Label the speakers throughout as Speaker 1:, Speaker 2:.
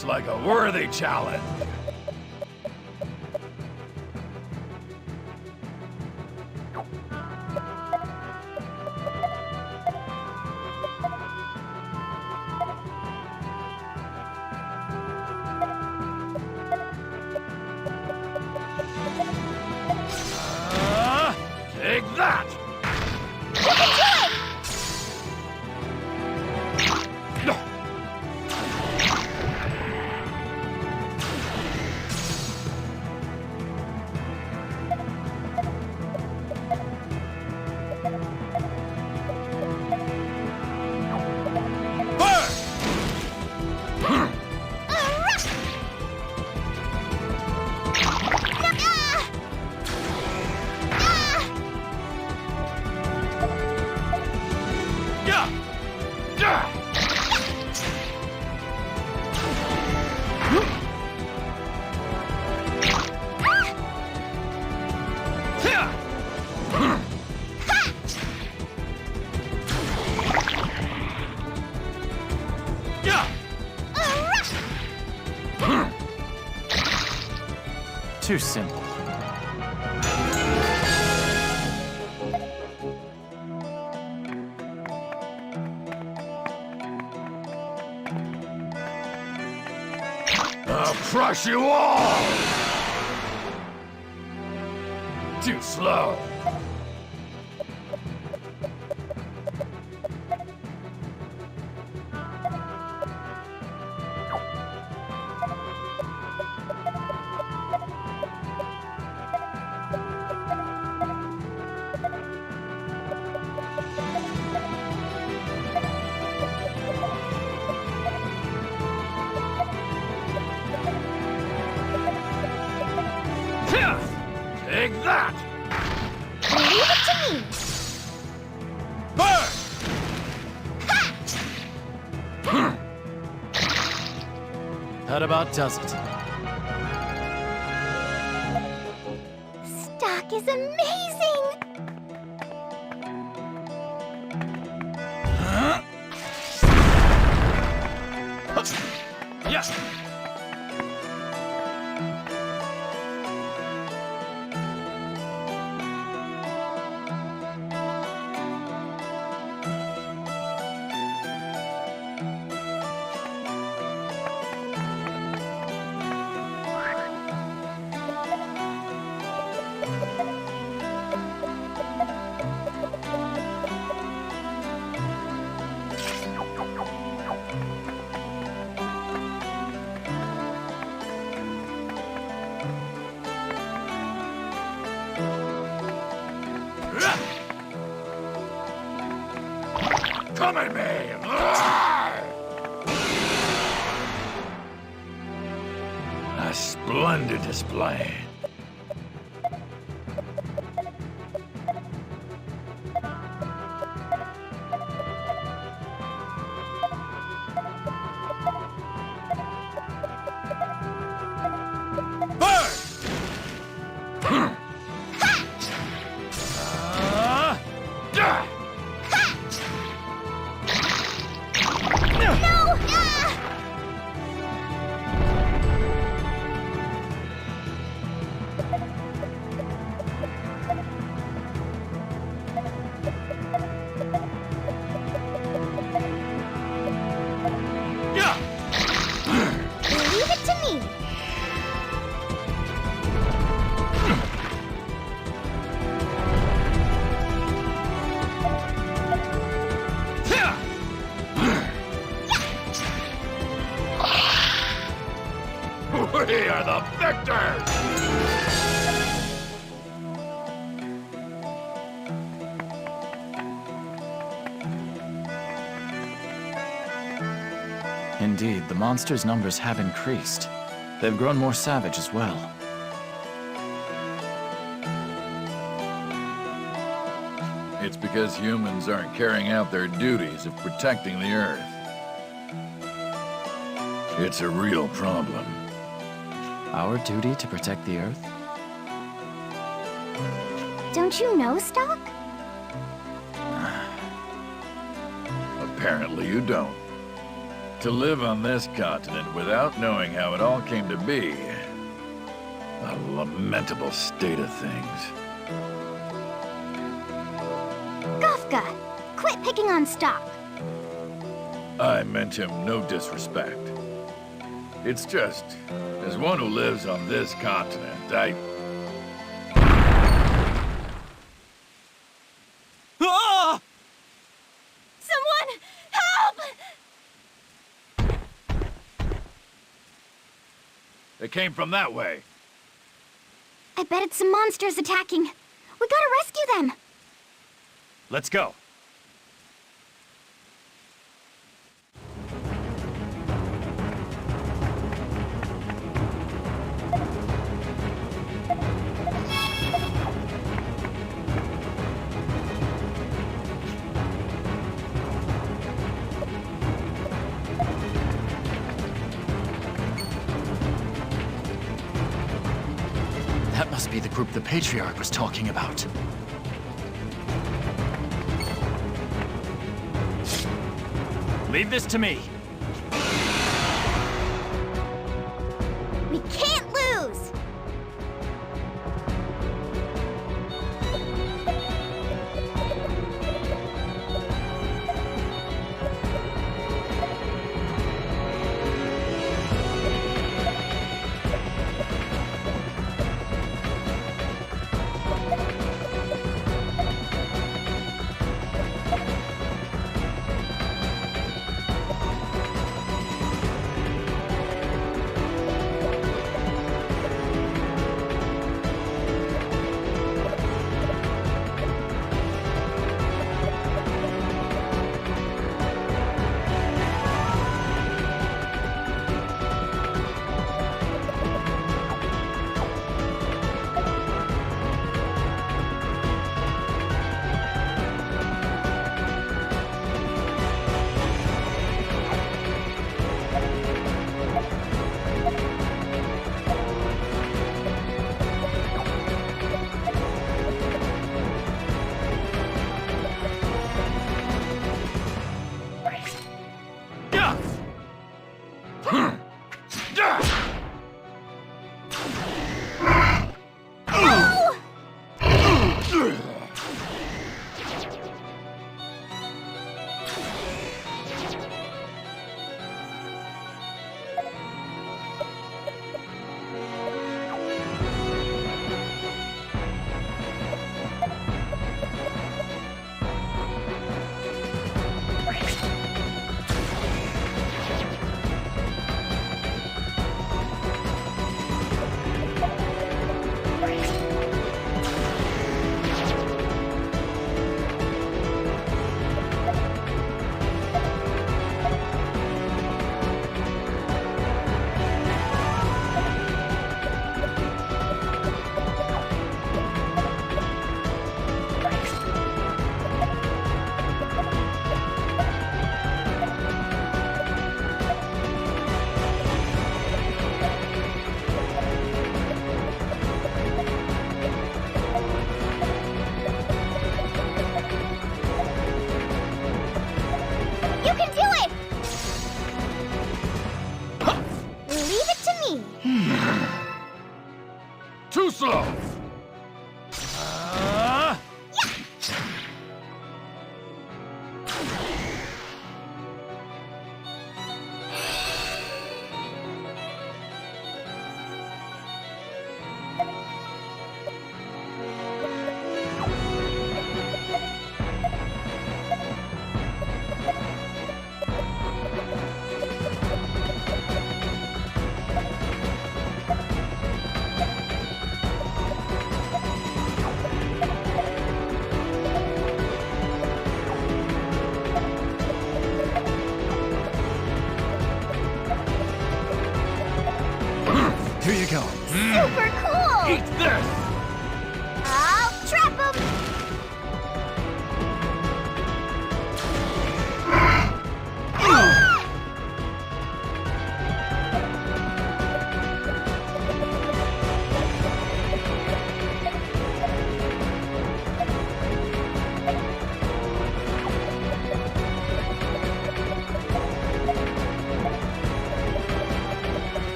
Speaker 1: looks like a worthy challenge. Take that!
Speaker 2: You can do it!
Speaker 3: Too simple.
Speaker 1: I'll crush you all! Too slow. Take that!
Speaker 2: Leave it to me!
Speaker 1: Burn!
Speaker 3: That about does it.
Speaker 2: Stock is amazing!
Speaker 1: Huh? Yes! Come at me! A splendid display.
Speaker 2: Leave it to me!
Speaker 1: We are the victors!
Speaker 3: Indeed, the monsters' numbers have increased. They've grown more savage as well.
Speaker 1: It's because humans aren't carrying out their duties of protecting the Earth. It's a real problem.
Speaker 3: Our duty to protect the Earth?
Speaker 2: Don't you know, Stock?
Speaker 1: Apparently you don't. To live on this continent without knowing how it all came to be. A lamentable state of things.
Speaker 2: Kafka, quit picking on Stock.
Speaker 1: I meant him no disrespect. It's just, as one who lives on this continent,
Speaker 3: Ah!
Speaker 2: Someone, help!
Speaker 1: It came from that way.
Speaker 2: I bet it's some monsters attacking. We gotta rescue them.
Speaker 3: Let's go. That must be the group the Patriarch was talking about. Leave this to me.
Speaker 2: We can't lose!
Speaker 1: Too slow!
Speaker 3: Here you go.
Speaker 2: Super cool!
Speaker 1: Eat this!
Speaker 2: I'll trap him!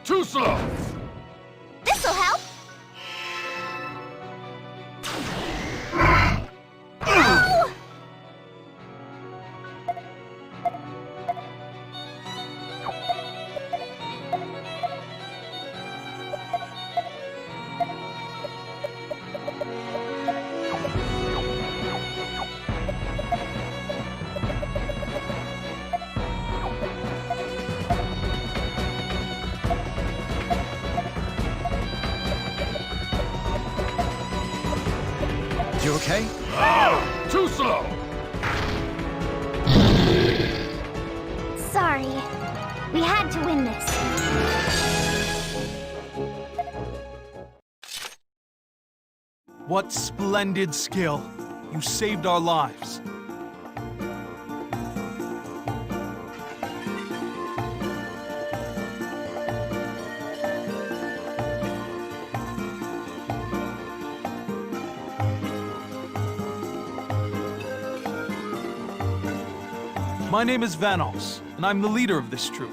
Speaker 1: Too slow!
Speaker 2: This'll help.
Speaker 3: You okay?
Speaker 1: Too slow!
Speaker 2: Sorry. We had to win this.
Speaker 4: What splendid skill. You saved our lives. My name is Vanos, and I'm the leader of this troop.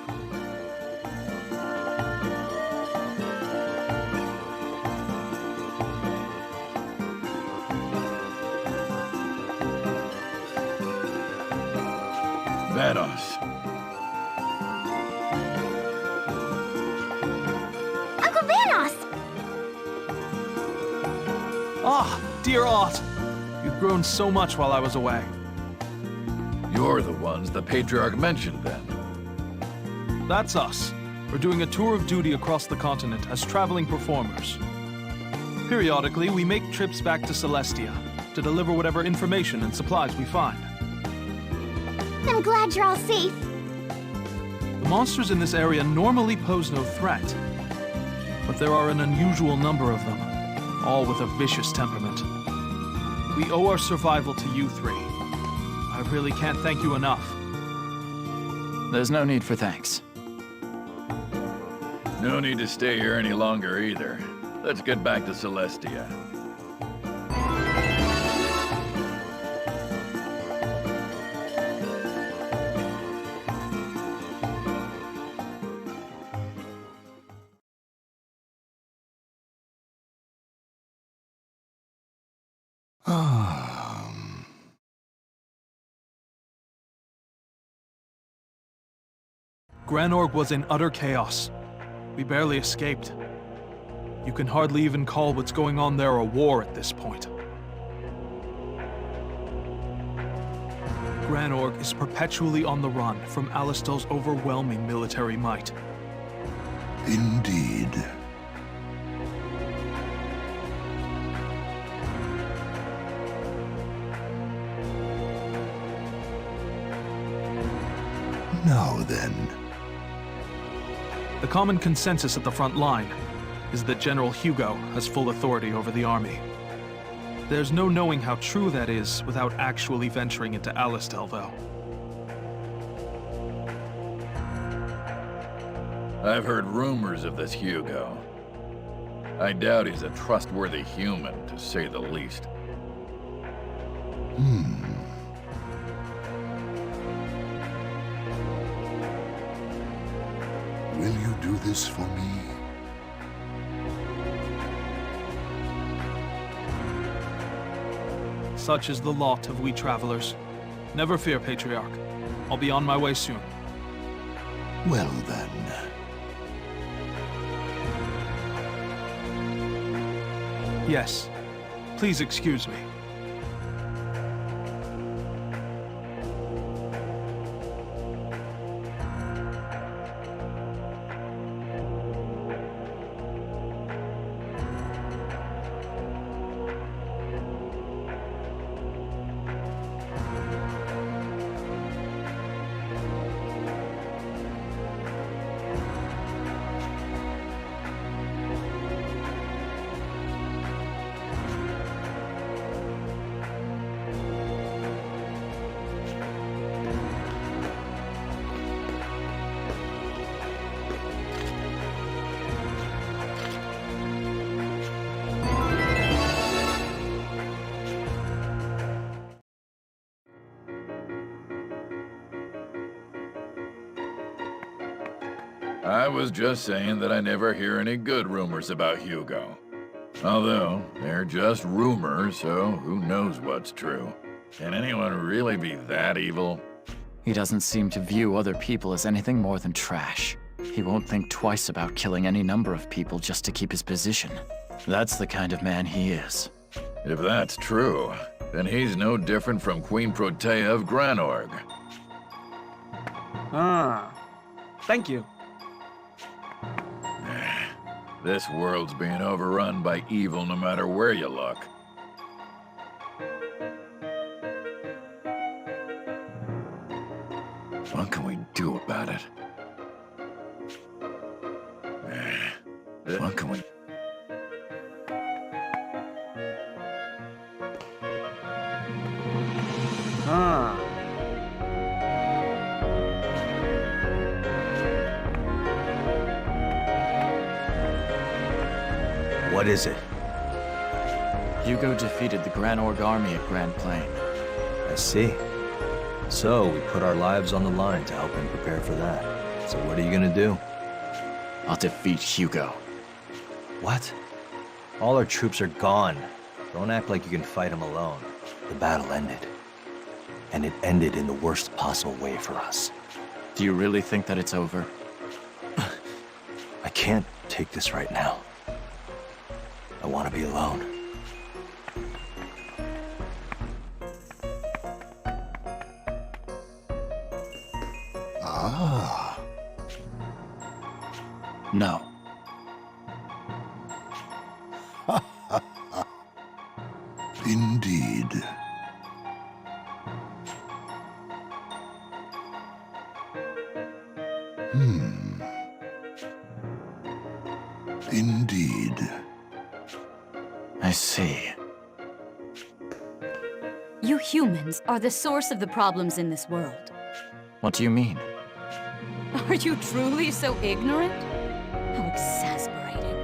Speaker 1: Vanos.
Speaker 2: Uncle Vanos!
Speaker 4: Ah, dear Aunt. You've grown so much while I was away.
Speaker 1: You're the ones the Patriarch mentioned, then.
Speaker 4: That's us. We're doing a tour of duty across the continent as traveling performers. Periodically, we make trips back to Celestia to deliver whatever information and supplies we find.
Speaker 2: I'm glad you're all safe.
Speaker 4: The monsters in this area normally pose no threat, but there are an unusual number of them, all with a vicious temperament. We owe our survival to you three. I really can't thank you enough.
Speaker 3: There's no need for thanks.
Speaker 1: No need to stay here any longer, either. Let's get back to Celestia.
Speaker 4: Granorg was in utter chaos. We barely escaped. You can hardly even call what's going on there a war at this point. Granorg is perpetually on the run from Alistel's overwhelming military might.
Speaker 5: Indeed. Now then.
Speaker 4: The common consensus at the front line is that General Hugo has full authority over the army. There's no knowing how true that is without actually venturing into Alistel, though.
Speaker 1: I've heard rumors of this Hugo. I doubt he's a trustworthy human, to say the least.
Speaker 5: Will you do this for me?
Speaker 4: Such is the lot of we travelers. Never fear, Patriarch. I'll be on my way soon.
Speaker 5: Well then.
Speaker 4: Yes. Please excuse me.
Speaker 1: was just saying that I never hear any good rumors about Hugo. Although, they're just rumors, so who knows what's true. Can anyone really be that evil?
Speaker 3: He doesn't seem to view other people as anything more than trash. He won't think twice about killing any number of people just to keep his position. That's the kind of man he is.
Speaker 1: If that's true, then he's no different from Queen Protea of Granorg.
Speaker 6: Ah, thank you.
Speaker 1: This world's being overrun by evil no matter where you look. What can we do about it? What can we...
Speaker 6: Ah.
Speaker 7: What is it?
Speaker 3: Hugo defeated the Granorg army at Grand Plain.
Speaker 7: I see. So, we put our lives on the line to help him prepare for that. So what are you gonna do?
Speaker 3: I'll defeat Hugo.
Speaker 7: What? All our troops are gone. Don't act like you can fight him alone. The battle ended. And it ended in the worst possible way for us.
Speaker 3: Do you really think that it's over?
Speaker 7: I can't take this right now. I want to be alone.
Speaker 5: Ah,
Speaker 3: No.
Speaker 5: indeed. Indeed.
Speaker 3: I see.
Speaker 8: You humans are the source of the problems in this world.
Speaker 3: What do you mean?
Speaker 8: Are you truly so ignorant? How exasperating.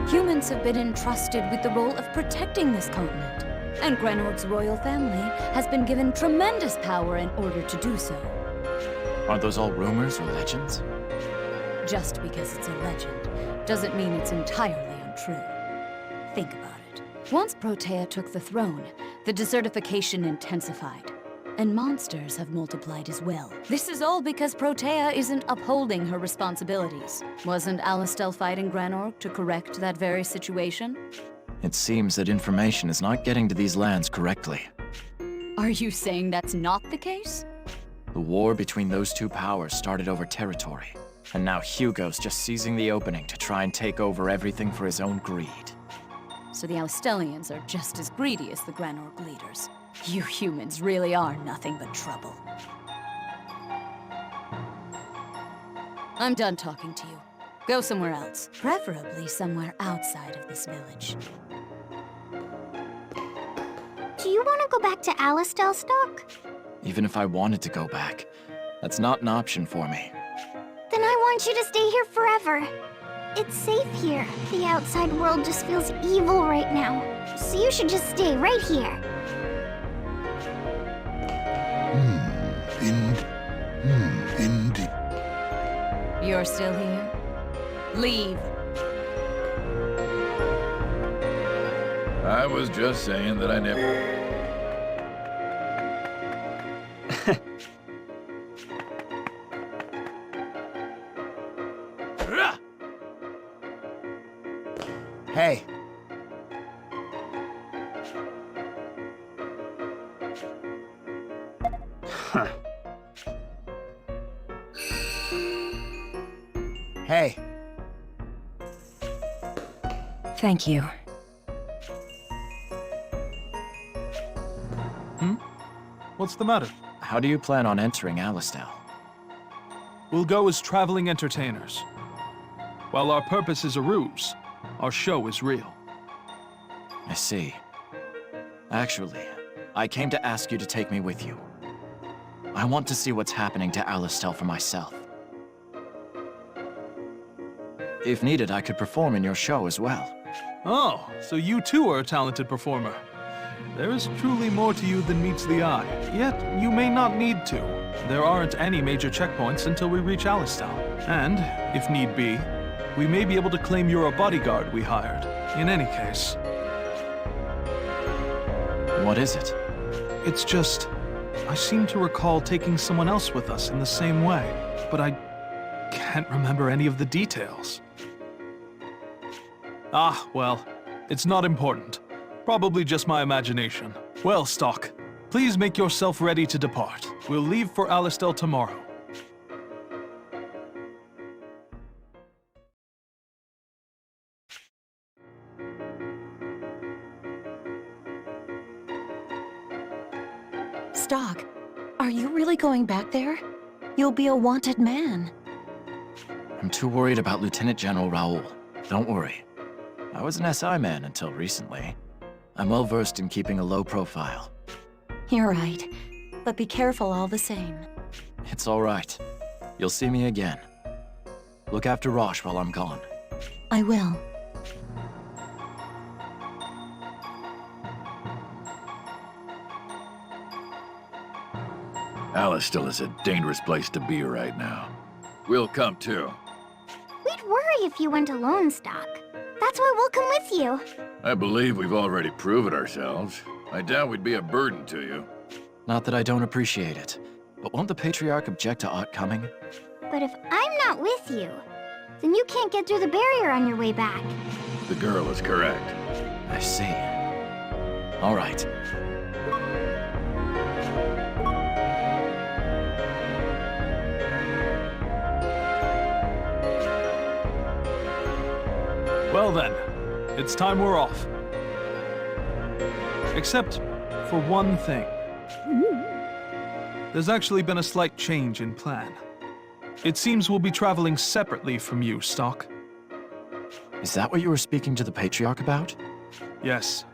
Speaker 8: Humans have been entrusted with the role of protecting this continent, and Granorg's royal family has been given tremendous power in order to do so.
Speaker 3: Are those all rumors or legends?
Speaker 8: Just because it's a legend doesn't mean it's entirely untrue. Think about it. Once Protea took the throne, the desertification intensified, and monsters have multiplied as well. This is all because Protea isn't upholding her responsibilities. Wasn't Alistel fighting Granorg to correct that very situation?
Speaker 3: It seems that information is not getting to these lands correctly.
Speaker 8: Are you saying that's not the case?
Speaker 3: The war between those two powers started over territory, and now Hugo's just seizing the opening to try and take over everything for his own greed.
Speaker 8: So the Alstellians are just as greedy as the Granorg leaders. You humans really are nothing but trouble. I'm done talking to you. Go somewhere else. Preferably somewhere outside of this village.
Speaker 2: Do you want to go back to Alistelstock?
Speaker 3: Even if I wanted to go back, that's not an option for me.
Speaker 2: Then I want you to stay here forever. It's safe here. The outside world just feels evil right now. So you should just stay right here.
Speaker 5: Indeed.
Speaker 8: You're still here? Leave.
Speaker 1: I was just saying that I never...
Speaker 6: Hey. Huh. Hey.
Speaker 8: Thank you.
Speaker 4: What's the matter?
Speaker 3: How do you plan on entering Alistel?
Speaker 4: We'll go as traveling entertainers. While our purpose is a ruse, our show is real.
Speaker 3: I see. Actually, I came to ask you to take me with you. I want to see what's happening to Alistel for myself. If needed, I could perform in your show as well.
Speaker 4: Oh, so you too are a talented performer. There is truly more to you than meets the eye, yet you may not need to. There aren't any major checkpoints until we reach Alistal. And, if need be, we may be able to claim you're a bodyguard we hired. In any case,
Speaker 3: What is it?
Speaker 4: it's just... I seem to recall taking someone else with us in the same way, but I can't remember any of the details. Ah, well, it's not important. Probably just my imagination. Well, Stock, please make yourself ready to depart. We'll leave for Alistel tomorrow.
Speaker 9: Stock, are you really going back there? You'll be a wanted man.
Speaker 3: I'm too worried about Lieutenant General Raoul. Don't worry. I was an SI man until recently. I'm well versed in keeping a low profile.
Speaker 9: You're right, but be careful all the same.
Speaker 3: It's all right. You'll see me again. Look after Rosh while I'm gone.
Speaker 9: I will.
Speaker 1: Alistal is a dangerous place to be right now. We'll come too.
Speaker 2: We'd worry if you went alone, Stock. That's why we'll come with you.
Speaker 1: I believe we've already proven ourselves. I doubt we'd be a burden to you.
Speaker 3: Not that I don't appreciate it, but won't the Patriarch object to Ott coming?
Speaker 2: But if I'm not with you, then you can't get through the barrier on your way back.
Speaker 1: The girl is correct.
Speaker 3: I see. All right.
Speaker 4: Well then, it's time we're off. Except for one thing. There's actually been a slight change in plan. It seems we'll be traveling separately from you, Stock.
Speaker 3: Is that what you were speaking to the Patriarch about?
Speaker 4: Yes.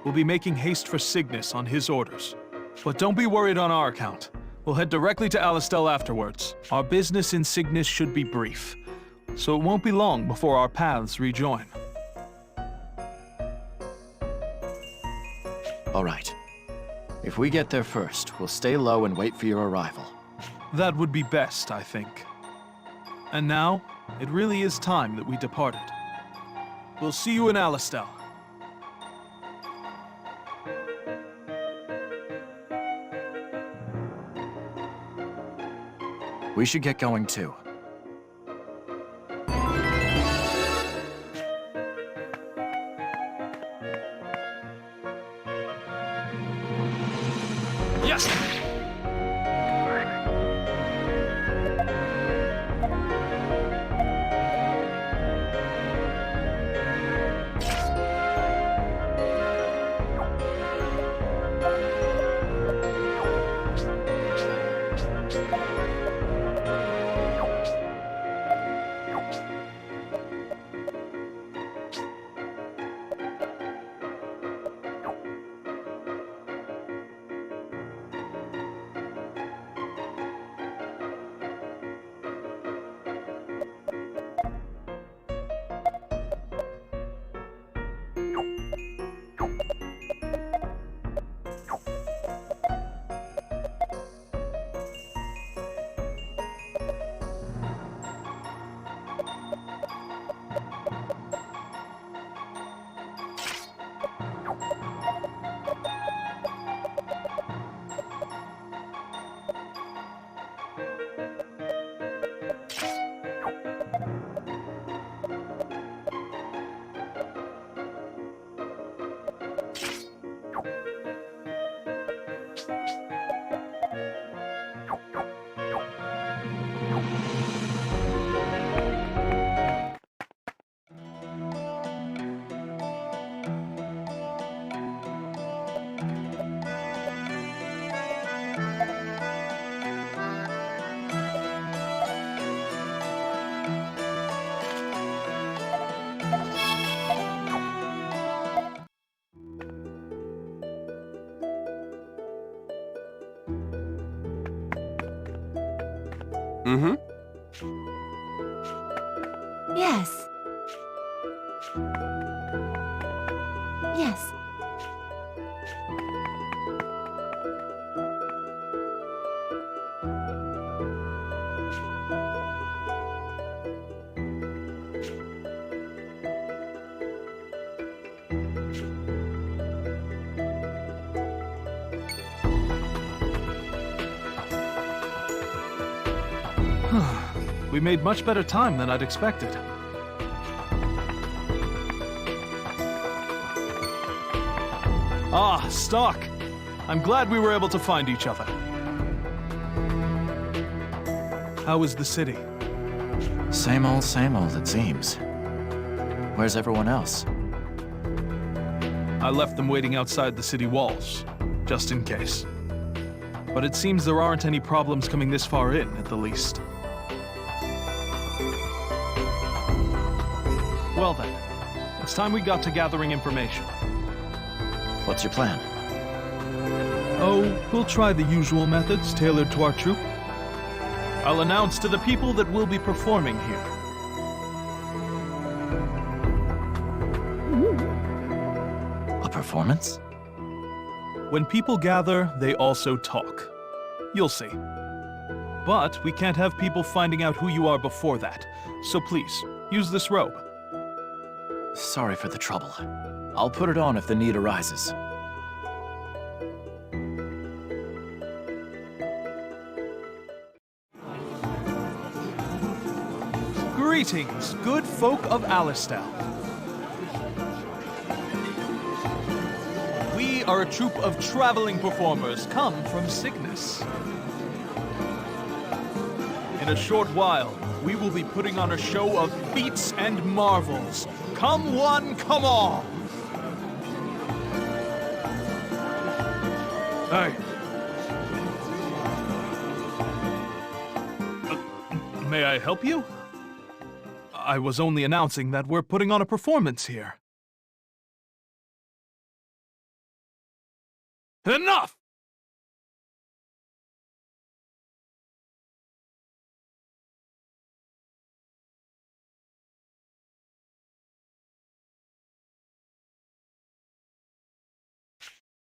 Speaker 4: We'll be making haste for Cygnus on his orders. But don't be worried on our account. We'll head directly to Alistel afterwards. Our business in Cygnus should be brief, so it won't be long before our paths rejoin.
Speaker 3: All right. If we get there first, we'll stay low and wait for your arrival.
Speaker 4: That would be best, I think. And now, it really is time that we departed. We'll see you in Alistel.
Speaker 3: We should get going too.
Speaker 4: Yes!
Speaker 10: Mm-hmm.
Speaker 9: Yes. Yes.
Speaker 4: We made much better time than I'd expected. Ah, Stock! I'm glad we were able to find each other. How is the city?
Speaker 3: Same old, it seems. Where's everyone else?
Speaker 4: I left them waiting outside the city walls, just in case. But it seems there aren't any problems coming this far in, at the least. Well then, it's time we got to gathering information.
Speaker 3: What's your plan?
Speaker 4: Oh, we'll try the usual methods tailored to our troupe. I'll announce to the people that we'll be performing here.
Speaker 3: A performance?
Speaker 4: When people gather, they also talk. You'll see. But we can't have people finding out who you are before that, so please, use this robe.
Speaker 3: Sorry for the trouble. I'll put it on if the need arises.
Speaker 4: Greetings, good folk of Alistal. We are a troupe of traveling performers come from Cygnus. In a short while, we will be putting on a show of feats and marvels. Come one, come all! Hey. May I help you? I was only announcing that we're putting on a performance here. Enough!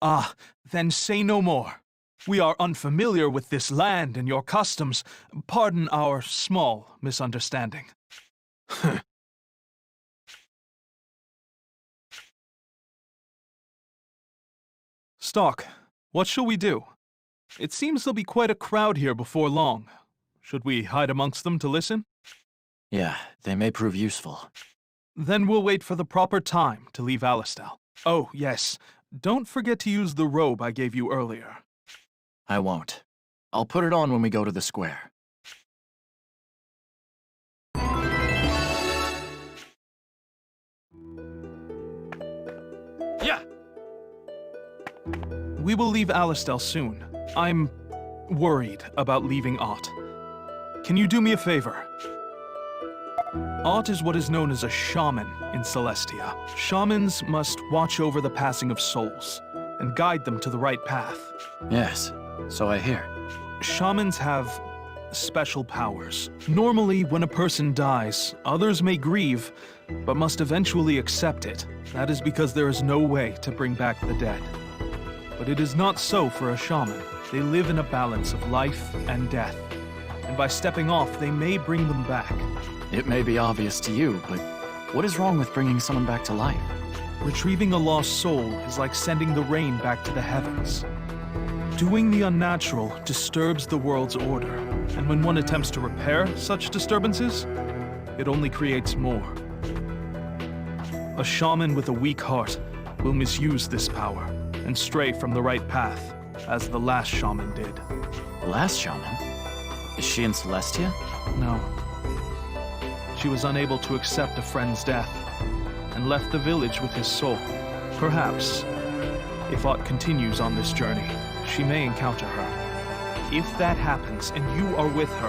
Speaker 4: Ah, then say no more. We are unfamiliar with this land and your customs. Pardon our small misunderstanding. Stock, what shall we do? It seems there'll be quite a crowd here before long. Should we hide amongst them to listen?
Speaker 3: Yeah, they may prove useful.
Speaker 4: Then we'll wait for the proper time to leave Alistal. Oh, yes. Don't forget to use the robe I gave you earlier.
Speaker 3: I won't. I'll put it on when we go to the square.
Speaker 4: Yeah! We will leave Alistal soon. I'm worried about leaving Ott. Can you do me a favor? Ott is what is known as a shaman in Celestia. Shamans must watch over the passing of souls and guide them to the right path.
Speaker 3: Yes, so I hear.
Speaker 4: Shamans have special powers. Normally, when a person dies, others may grieve, but must eventually accept it. That is because there is no way to bring back the dead. But it is not so for a shaman. They live in a balance of life and death. And by stepping off, they may bring them back.
Speaker 3: It may be obvious to you, but what is wrong with bringing someone back to life?
Speaker 4: Retrieving a lost soul is like sending the rain back to the heavens. Doing the unnatural disturbs the world's order, and when one attempts to repair such disturbances, it only creates more. A shaman with a weak heart will misuse this power and stray from the right path, as the last shaman did.
Speaker 3: The last shaman? Is she in Celestia?
Speaker 4: No. She was unable to accept a friend's death, and left the village with his soul. Perhaps, if Ott continues on this journey, she may encounter her. If that happens and you are with her,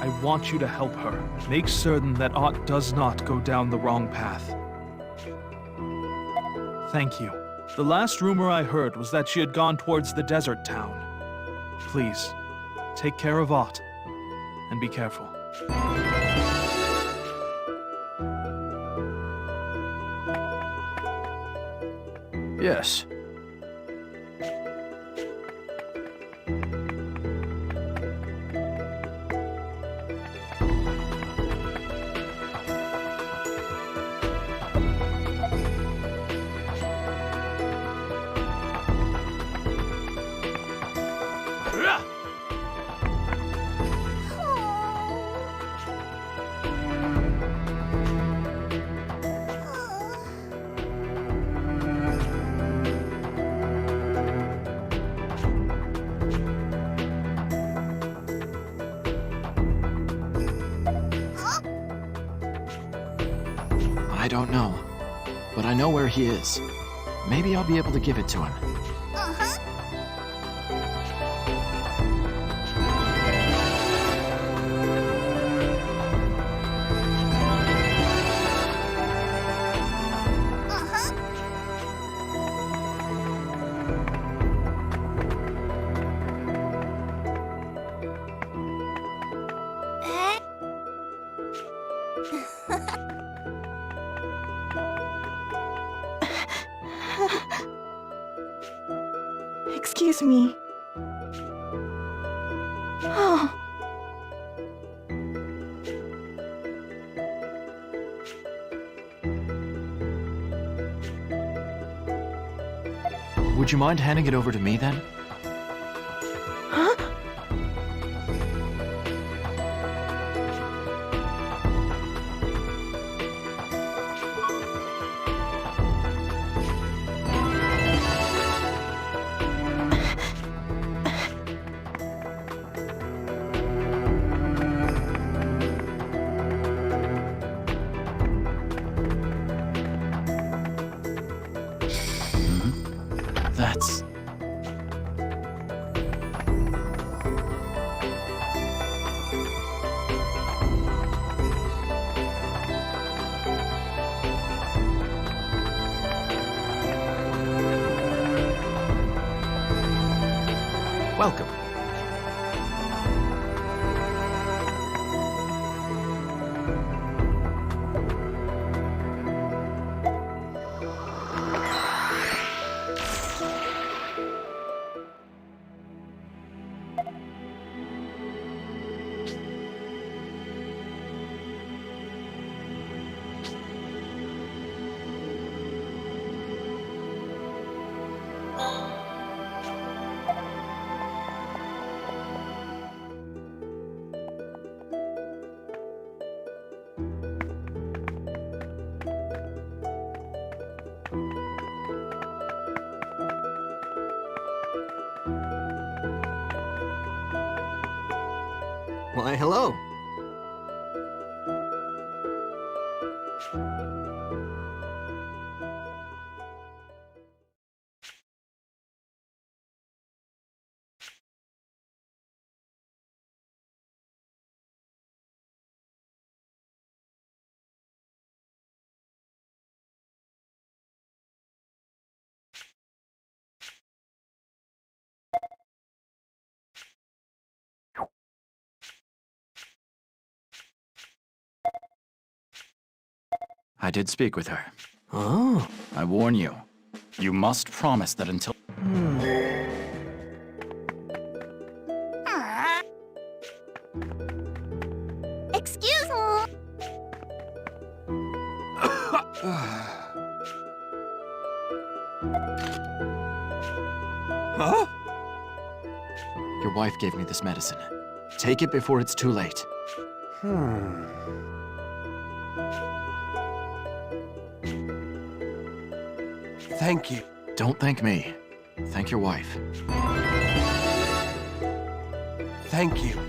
Speaker 4: I want you to help her. Make certain that Ott does not go down the wrong path. Thank you. The last rumor I heard was that she had gone towards the desert town. Please, take care of Ott, and be careful.
Speaker 3: Yes. I don't know. But I know where he is. Maybe I'll be able to give it to him.
Speaker 2: Uh-huh.
Speaker 9: Excuse me. Oh.
Speaker 3: Would you mind handing it over to me then?
Speaker 9: Huh?
Speaker 3: That's... Welcome.
Speaker 6: Why, hello.
Speaker 3: I did speak with her.
Speaker 6: Oh.
Speaker 3: I warn you, you must promise that until...
Speaker 2: Excuse me.
Speaker 6: Huh?
Speaker 3: Your wife gave me this medicine. Take it before it's too late.
Speaker 6: Thank you.
Speaker 3: Don't thank me. Thank your wife.
Speaker 6: Thank you.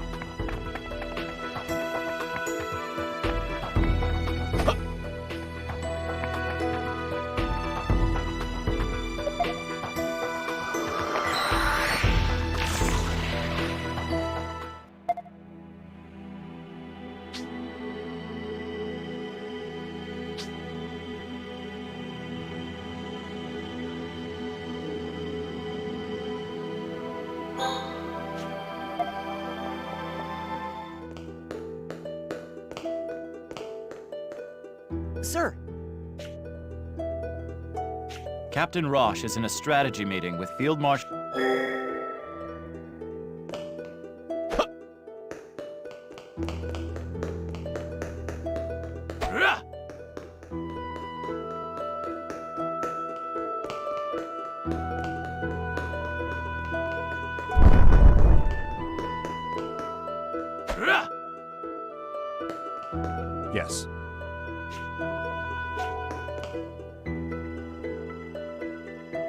Speaker 10: Sir!
Speaker 3: Captain Roche is in a strategy meeting with Field Marshal...
Speaker 6: Yes.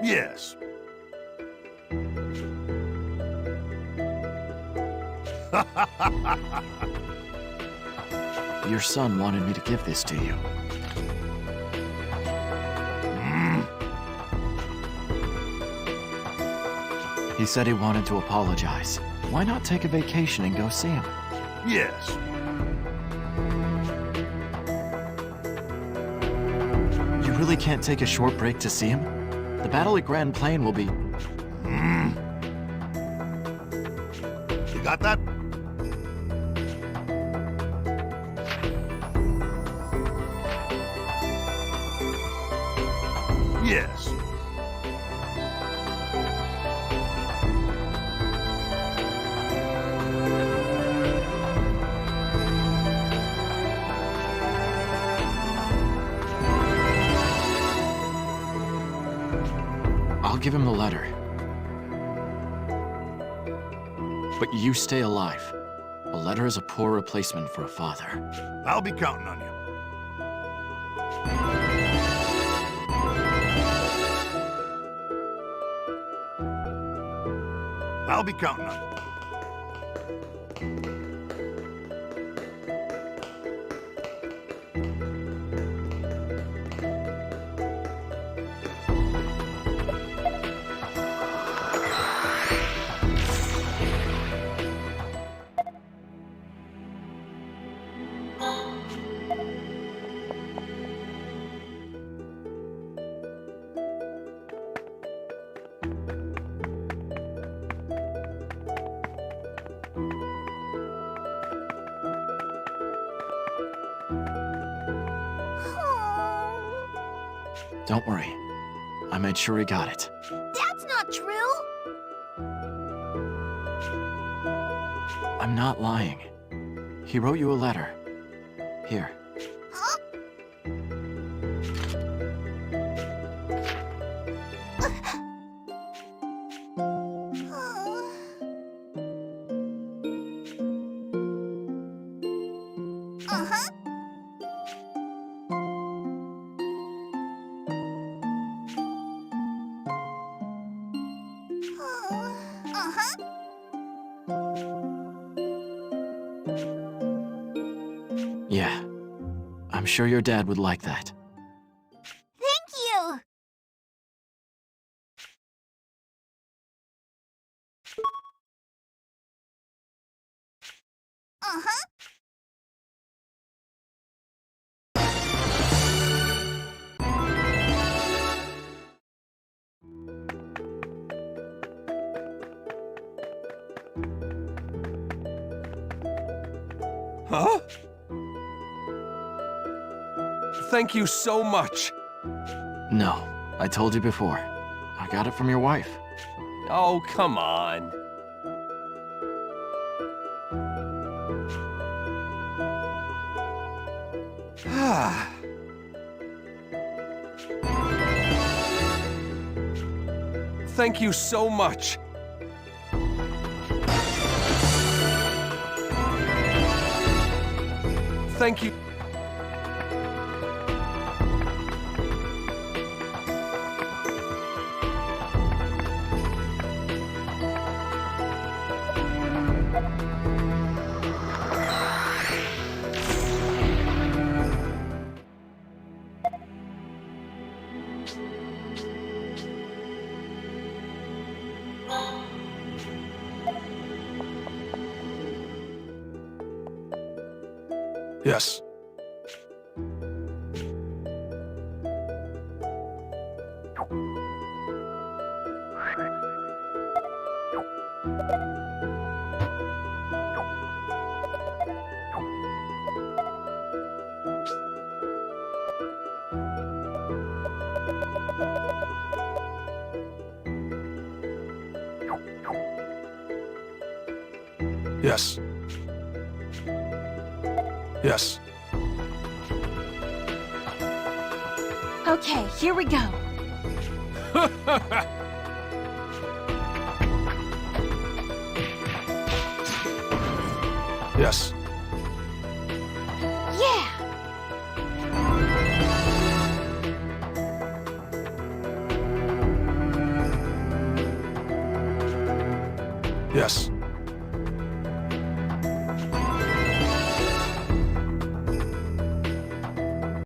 Speaker 6: Yes.
Speaker 3: Your son wanted me to give this to you. He said he wanted to apologize. Why not take a vacation and go see him?
Speaker 6: Yes.
Speaker 3: You really can't take a short break to see him? The battle at Grand Plain will be...
Speaker 6: You got that? Yes.
Speaker 3: I'll give him the letter. But you stay alive. A letter is a poor replacement for a father.
Speaker 6: I'll be counting on you. I'll be counting on you.
Speaker 3: Don't worry. I made sure he got it.
Speaker 2: That's not true!
Speaker 3: I'm not lying. He wrote you a letter. Here.
Speaker 2: Huh? Uh-huh. Uh-huh.
Speaker 3: Yeah. I'm sure your dad would like that.
Speaker 2: Thank you! Uh-huh.
Speaker 6: Huh? Thank you so much.
Speaker 3: No, I told you before. I got it from your wife.
Speaker 6: Oh, come on. Thank you so much. Thank you. Yes. Yes. Yes.
Speaker 9: Okay, here we go.
Speaker 6: Yes.
Speaker 2: Yeah!
Speaker 6: Yes.